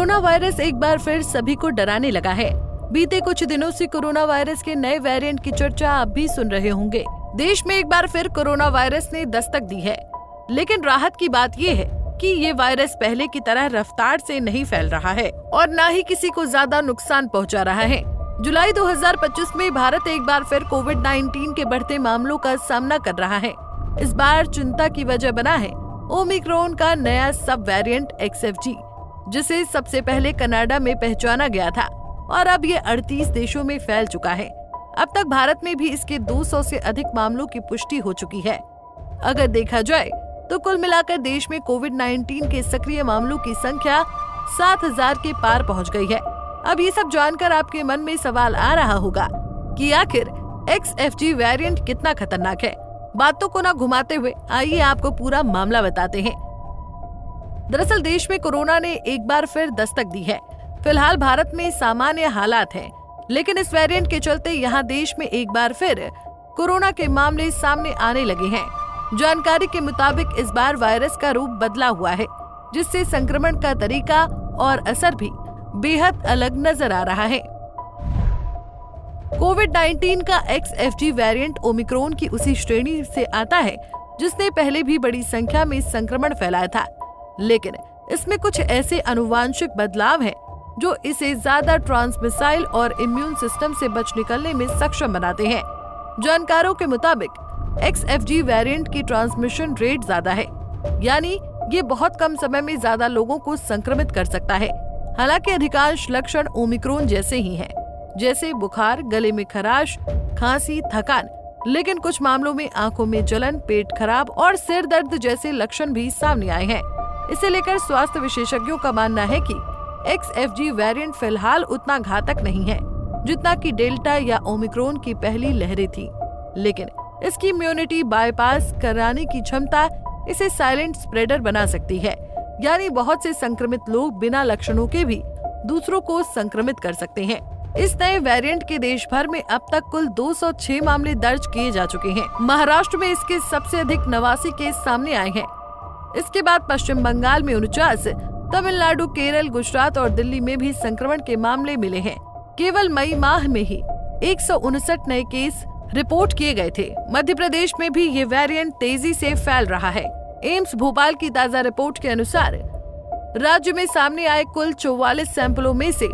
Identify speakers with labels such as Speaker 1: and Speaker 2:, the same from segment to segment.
Speaker 1: Corona virus एक बार फिर सभी को डराने लगा है। बीते कुछ दिनों से कोरोना वायरस के नए वेरिएंट की चर्चा आप भी सुन रहे होंगे। देश में एक बार फिर कोरोना वायरस ने दस्तक दी है, लेकिन राहत की बात ये है कि ये वायरस पहले की तरह रफ्तार से नहीं फैल रहा है और न ही किसी को ज्यादा नुकसान पहुंचा रहा है। जुलाई 2025 में भारत एक बार फिर कोविड-19 के बढ़ते मामलों का सामना कर रहा है। इस बार चिंता की वजह बना है ओमिक्रॉन का नया सब वेरिएंट XFG, जिसे सबसे पहले कनाडा में पहचाना गया था और अब ये 38 देशों में फैल चुका है। अब तक भारत में भी इसके 200 से अधिक मामलों की पुष्टि हो चुकी है। अगर देखा जाए तो कुल मिलाकर देश में कोविड-19 के सक्रिय मामलों की संख्या 7,000 के पार पहुंच गई है। अब ये सब जानकर आपके मन में सवाल आ रहा होगा कि आखिर XFG वेरिएंट कितना खतरनाक है। बातों को ना घुमाते हुए आइए आपको पूरा मामला बताते हैं। दरअसल देश में कोरोना ने एक बार फिर दस्तक दी है। फिलहाल भारत में सामान्य हालात हैं, लेकिन इस वेरिएंट के चलते यहाँ देश में एक बार फिर कोरोना के मामले सामने आने लगे हैं। जानकारी के मुताबिक इस बार वायरस का रूप बदला हुआ है, जिससे संक्रमण का तरीका और असर भी बेहद अलग नजर आ रहा है। कोविड-19 का XFG वेरिएंट ओमिक्रॉन की उसी श्रेणी से आता है जिसने पहले भी बड़ी संख्या में संक्रमण फैलाया था, लेकिन इसमें कुछ ऐसे अनुवांशिक बदलाव हैं जो इसे ज्यादा ट्रांसमिसाइल और इम्यून सिस्टम से बच निकलने में सक्षम बनाते हैं। जानकारों के मुताबिक XFG वेरिएंट की ट्रांसमिशन रेट ज्यादा है, यानी ये बहुत कम समय में ज्यादा लोगों को संक्रमित कर सकता है। हालांकि अधिकांश लक्षण ओमिक्रॉन जैसे ही हैं, जैसे बुखार, गले में खराश, खांसी, थकान, लेकिन कुछ मामलों में आंखों में जलन, पेट खराब और सिर दर्द जैसे लक्षण भी सामने आए हैं। इसे लेकर स्वास्थ्य विशेषज्ञों का मानना है कि XFG वेरिएंट फिलहाल उतना घातक नहीं है जितना कि डेल्टा या ओमिक्रॉन की पहली लहरें थी, लेकिन इसकी इम्यूनिटी बाईपास कराने की क्षमता इसे साइलेंट स्प्रेडर बना सकती है, यानी बहुत से संक्रमित लोग बिना लक्षणों के भी दूसरों को संक्रमित कर सकते हैं। इस नए वेरिएंट के देश भर में अब तक कुल 206 मामले दर्ज किए जा चुके हैं। महाराष्ट्र में इसके सबसे अधिक 89 केस सामने आए हैं। इसके बाद पश्चिम बंगाल में 49, तमिलनाडु, केरल, गुजरात और दिल्ली में भी संक्रमण के मामले मिले हैं। केवल मई माह में ही 159 नए केस रिपोर्ट किए गए थे। मध्य प्रदेश में भी ये वेरिएंट तेजी से फैल रहा है। एम्स भोपाल की ताजा रिपोर्ट के अनुसार राज्य में सामने आए कुल 44 सैंपलों में से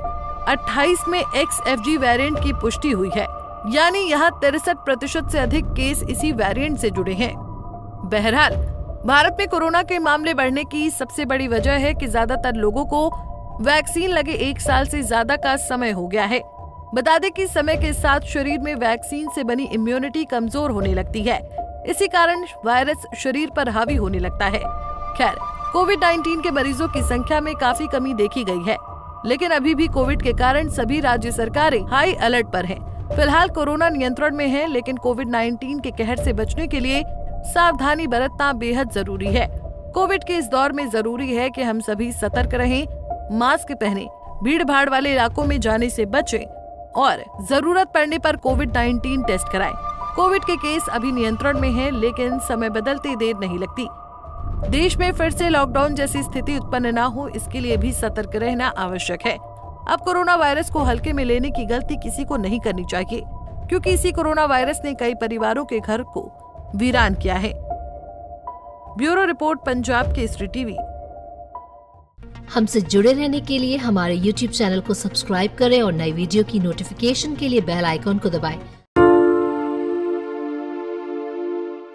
Speaker 1: 28 में XFG वेरिएंट की पुष्टि हुई है, यानी यहाँ 63% से अधिक केस इसी वेरिएंट से जुड़े हैं। बहरहाल भारत में कोरोना के मामले बढ़ने की सबसे बड़ी वजह है कि ज्यादातर लोगों को वैक्सीन लगे 1 साल से ज्यादा का समय हो गया है। बता दें कि समय के साथ शरीर में वैक्सीन से बनी इम्यूनिटी कमजोर होने लगती है। इसी कारण वायरस शरीर पर हावी होने लगता है। खैर, कोविड-19 के मरीजों की संख्या में काफी कमी देखी गई है, लेकिन अभी भी कोविड के कारण सभी राज्य सरकारें हाई अलर्ट पर हैं। फिलहाल कोरोना नियंत्रण में है, लेकिन कोविड-19 के कहर से बचने के लिए सावधानी बरतना बेहद जरूरी है। कोविड के इस दौर में जरूरी है कि हम सभी सतर्क रहें, मास्क पहनें, भीड़ भाड़ वाले इलाकों में जाने से बचें और जरूरत पड़ने पर कोविड-19 टेस्ट कराएं। कोविड के केस अभी नियंत्रण में हैं, लेकिन समय बदलते देर नहीं लगती। देश में फिर से लॉकडाउन जैसी स्थिति उत्पन्न न हो, इसके लिए भी सतर्क रहना आवश्यक है। अब कोरोना वायरस को हल्के में लेने की गलती किसी को नहीं करनी चाहिए, क्योंकि इसी कोरोना वायरस ने कई परिवारों के घर को वीरान किया है। Bureau report, Punjab Kesari TV.
Speaker 2: हमसे जुड़े रहने के लिए हमारे YouTube चैनल को सब्सक्राइब करें और नई वीडियो की नोटिफिकेशन के लिए बेल आइकॉन को दबाएं।